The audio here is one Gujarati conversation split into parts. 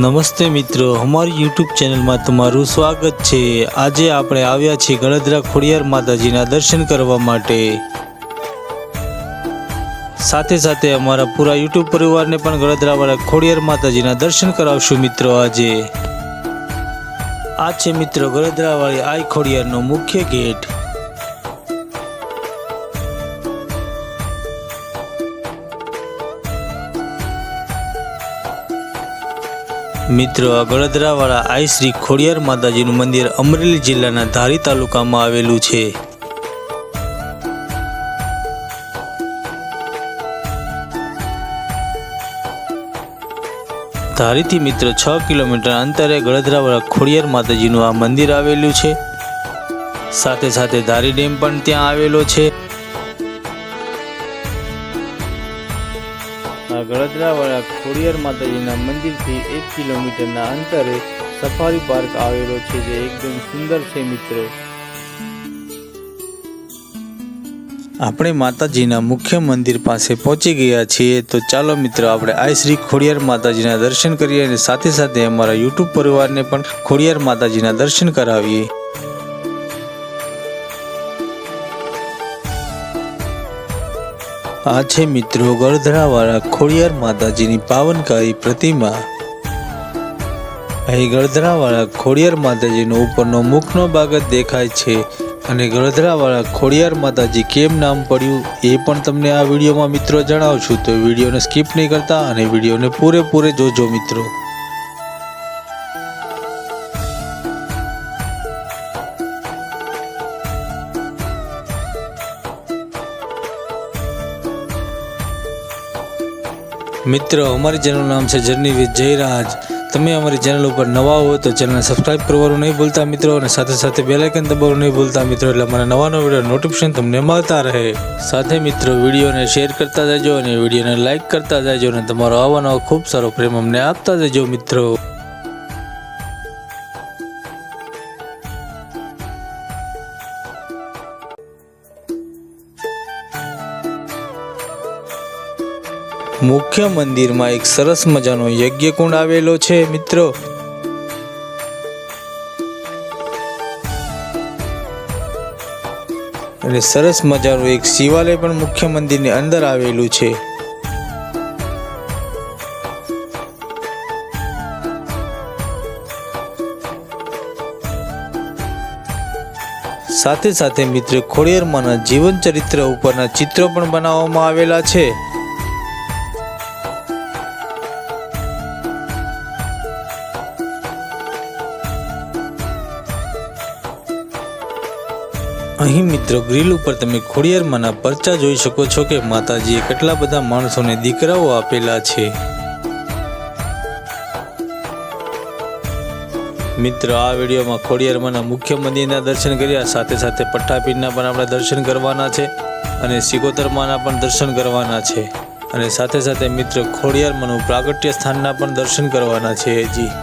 નમસ્તે મિત્રો, અમારી યુટ્યુબ ચેનલમાં તમારું સ્વાગત છે। આજે આપણે આવ્યા છીએ ગળદરા ખોડિયાર માતાજીના દર્શન કરવા માટે। સાથે સાથે અમારા પૂરા યુટ્યુબ પરિવારને પણ ગળદરાવાળા ખોડિયાર માતાજીના દર્શન કરાવશું મિત્રો। આજે આ છે મિત્રો ગળદરાવાળી આઈ ખોડિયારનો મુખ્ય ગેટ। મિત્રો આ ગળદરાવાળા આઈ શ્રી ખોડિયાર માતાજીનું મંદિર અમરેલી જિલ્લાના ધારી તાલુકામાં આવેલું છે। ધારીથી મિત્રો 6 કિલોમીટર અંતરે ગળદરાવાળા ખોડિયાર માતાજીનું આ મંદિર આવેલું છે। સાથે સાથે ધારી ડેમ પણ ત્યાં આવેલો છે। ગળદરાવાળા ખોડિયાર માતાજીના મંદિરથી 1 કિલોમીટરના અંતરે સફારી પાર્ક આવેલો છે, જે એકદમ સુંદર છે મિત્રો। આપણે માતાજીના મુખ્ય મંદિર પાસે પહોંચી ગયા છીએ, તો ચાલો મિત્રો આપણે આઈ શ્રી ખોડિયાર માતાજીના દર્શન કરીએ અને સાથે સાથે અમારા યુટ્યુબ પરિવારને પણ ખોડિયાર માતાજીના દર્શન કરાવીએ। આ છે મિત્રો ગળદરાવાળા ખોડિયાર માતાજીની પાવનકારી પ્રતિમા। અહીં ગળદરાવાળા ખોડિયાર માતાજીનો ઉપરનો મુખનો ભાગ જ દેખાય છે, અને ગળદરાવાળા ખોડિયાર માતાજી કેમ નામ પડ્યું એ પણ તમને આ વિડીયોમાં મિત્રો જણાવશું, તો વિડીયોને સ્કીપ નહીં કરતા અને વિડીયોને પૂરેપૂરે જોજો મિત્રો। મિત્રો અમારી ચેનલનું નામ છે જર્ની વિથ જયરાજ। તમે અમારી ચેનલ ઉપર નવા હો તો ચેનલને સબસ્ક્રાઇબ કરવાનું નહીં ભૂલતા મિત્રો, અને સાથે સાથે બેલ આઇકન દબાવવાનું નહીં ભૂલતા મિત્રો, એટલે અમારા નવા વિડીયો નોટિફિકેશન તમને મળતા રહે। સાથે મિત્રો વિડીયોને શેર કરતા જજો અને વિડીયોને લાઇક કરતા જજો, અને તમારો આવાનો ખૂબ સારો પ્રેમ અમને આપતા જજો મિત્રો। મુખ્ય મંદિરમાં એક સરસ મજાનો યજ્ઞ કુંડ આવેલો છે મિત્રો। અને સરસ મજાનું એક શિવાલય પણ મુખ્ય મંદિરની અંદર આવેલું છે। સાથે સાથે મિત્રો ખોડિયાર માના જીવન ચરિત્ર ઉપરના ચિત્રો પણ બનાવવામાં આવેલા છે। અહીં મિત્રો ગ્રીલ ઉપર તમે ખોડિયાર માના પરચા જોઈ શકો છો કે માતાજીએ કેટલા બધા માણસોને દીકરાઓ આપેલા છે। મિત્રો આ વિડીયોમાં ખોડિયાર માના મુખ્ય મંદિરના દર્શન કર્યા, સાથે સાથે પટ્ટાપીરના પણ આપણે દર્શન કરવાના છે, અને સિકોતર માના પણ દર્શન કરવાના છે, અને સાથે સાથે મિત્રો ખોડિયાર માનું પ્રાગટ્ય સ્થાનના પણ દર્શન કરવાના છે હજી।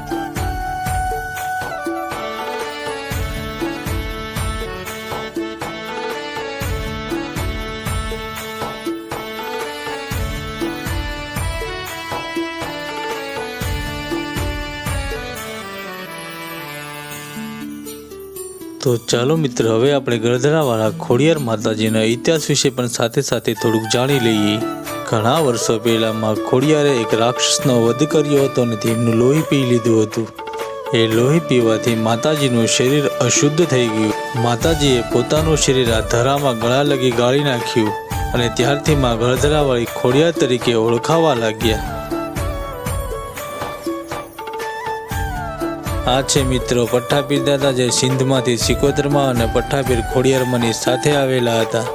તો ચાલો મિત્રો હવે આપણે ગળદરાવાળા ખોડિયાર માતાજીના ઇતિહાસ વિશે પણ સાથે સાથે થોડુંક જાણી લઈએ। ઘણા વર્ષો પહેલામાં ખોડિયારે એક રાક્ષસનો વધ કર્યો હતો અને તેમનું લોહી પી લીધું હતું। એ લોહી પીવાથી માતાજીનું શરીર અશુદ્ધ થઈ ગયું। માતાજીએ પોતાનું શરીર આ ધરામાં ગળા લગી ગાળી નાખ્યું, અને ત્યારથી માં ગળદરાવાળી ખોડિયાર તરીકે ઓળખાવા લાગ્યા। આ છે મિત્રો પટ્ટાપીર દાદા, જે સિંધમાંથી સિકોતરમાં અને પટ્ટાપીર ખોડિયારમાંની સાથે આવેલા હતા।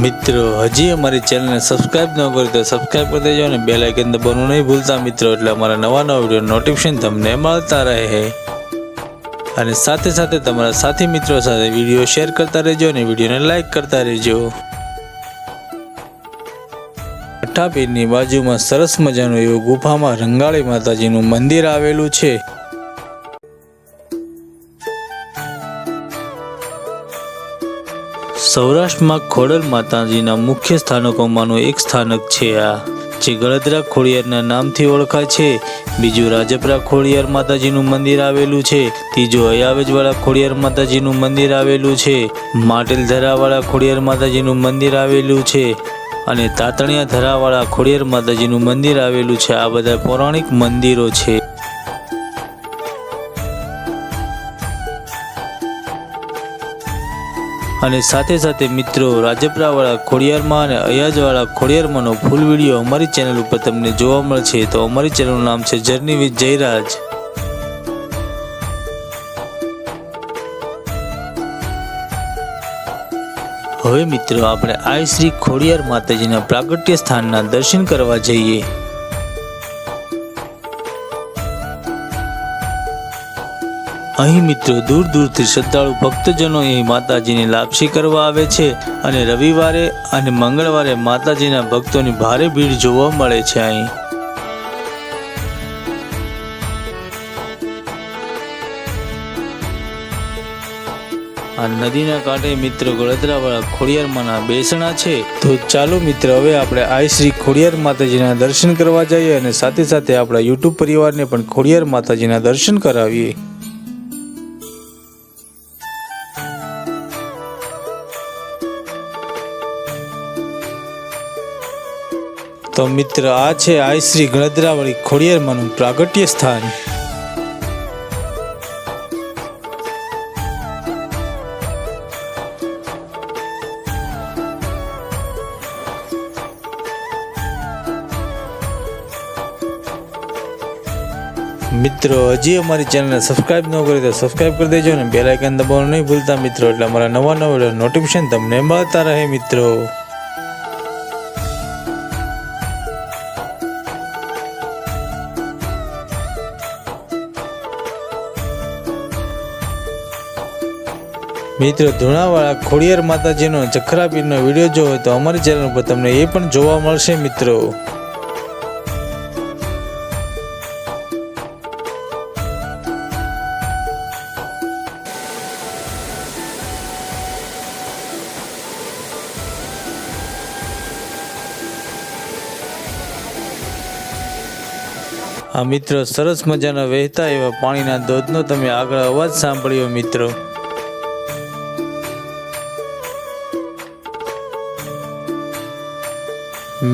મિત્રો હજી અમારી ચેનલને સબસ્ક્રાઇબ ન કરો તો સબસ્ક્રાઇબ કરી દેજો, અને બેલ આઇકન દબાવવાનું નહીં ભૂલતા મિત્રો, એટલે અમારા નવા વિડીયો નોટિફિકેશન તમને મળતા રહે। અને સાથે સાથે તમારા સાથી મિત્રો સાથે વિડીયો શેર કરતા રહેજો અને વિડીયોને લાઈક કરતા રહેજો। અઠ્ઠાપીરની બાજુમાં સરસ મજાનું એવું ગુફામાં રંગાળી માતાજીનું મંદિર આવેલું છે। સૌરાષ્ટ્રમાં ખોડલ માતાજીના મુખ્ય સ્થાનકોમાંનું એક સ્થાનક છે આ, જે ગળદરા ખોડિયારના નામથી ઓળખાય છે। બીજું રાજપરા ખોડિયાર માતાજીનું મંદિર આવેલું છે। ત્રીજું અયાવેજવાળા ખોડિયાર માતાજીનું મંદિર આવેલું છે। માટેલ ધરાવાળા ખોડિયાર માતાજીનું મંદિર આવેલું છે અને તાતણિયા ધરાવાળા ખોડિયાર માતાજીનું મંદિર આવેલું છે। આ બધા પૌરાણિક મંદિરો છે। અને સાથે સાથે મિત્રો, રાજપરાવાળા ખોડિયારમાં અને અયાજવાળા ખોડિયારમાંનો ફૂલ વિડીયો અમારી ચેનલ ઉપર તમને જોવા મળશે। તો અમારી ચેનલનું નામ છે જર્ની વિથ જયરાજ। હવે મિત્રો, આપણે આઈ શ્રી ખોડિયાર માતાજીના પ્રાગટ્ય સ્થાનના દર્શન કરવા જઈએ। અહીં મિત્રો દૂર દૂરથી શ્રદ્ધાળુ ભક્તજનો અહીં માતાજીની લાપસી કરવા આવે છે અને રવિવારે અને મંગળવારે માતાજીના ભક્તોની ભારે ભીડ જોવા મળે છે। અહીં આ નદીના કાંઠે મિત્રો ગળદરાવાળા ખોડિયારમાંના બેસણા છે। તો ચાલો મિત્રો, હવે આપણે આઈ શ્રી ખોડિયાર માતાજીના દર્શન કરવા જઈએ અને સાથે સાથે આપણા યુટ્યુબ પરિવારને પણ ખોડિયાર માતાજીના દર્શન કરાવીએ। તો મિત્ર, આ છે આઈ શ્રી ગળદરાવાળી ખોડિયારમાંનું પ્રાગટ્ય સ્થાન। મિત્રો, હજી અમારી ચેનલને સબસ્ક્રાઇબ ન કરી તો સબસ્ક્રાઇબ કરી દેજો અને બેલ આઇકન દબાવવાનું નહીં ભૂલતા મિત્રો, એટલે અમારા નવા વિડીયો નોટિફિકેશન તમને મળતા રહે મિત્રો। મિત્રો, ધુણાવાળા ખોડિયાર માતાજીનો જખરાપીરનો વિડીયો જો હોય તો અમારી ચેનલ પર તમને એ પણ જોવા મળશે મિત્રો। આ મિત્રો, સરસ મજાના વહેતા એવા પાણીના ધોધનો તમે આગળ અવાજ સાંભળ્યો મિત્રો।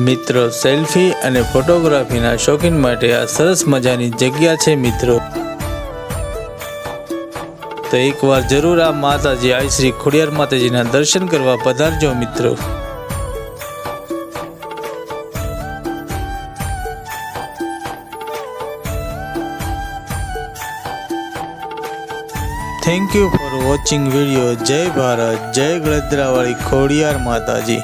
મિત્રો, સેલ્ફી અને ફોટોગ્રાફીના શોખીન માટે આ સરસ મજાની જગ્યા છે મિત્રો। તો એકવાર જરૂર આ માતાજી આઈ શ્રી ખોડિયાર માતાજીના દર્શન કરવા પધારજો મિત્રો। Thank you for watching video. જય ભારત, જય ગળદરાવાળી ખોડિયાર માતાજી।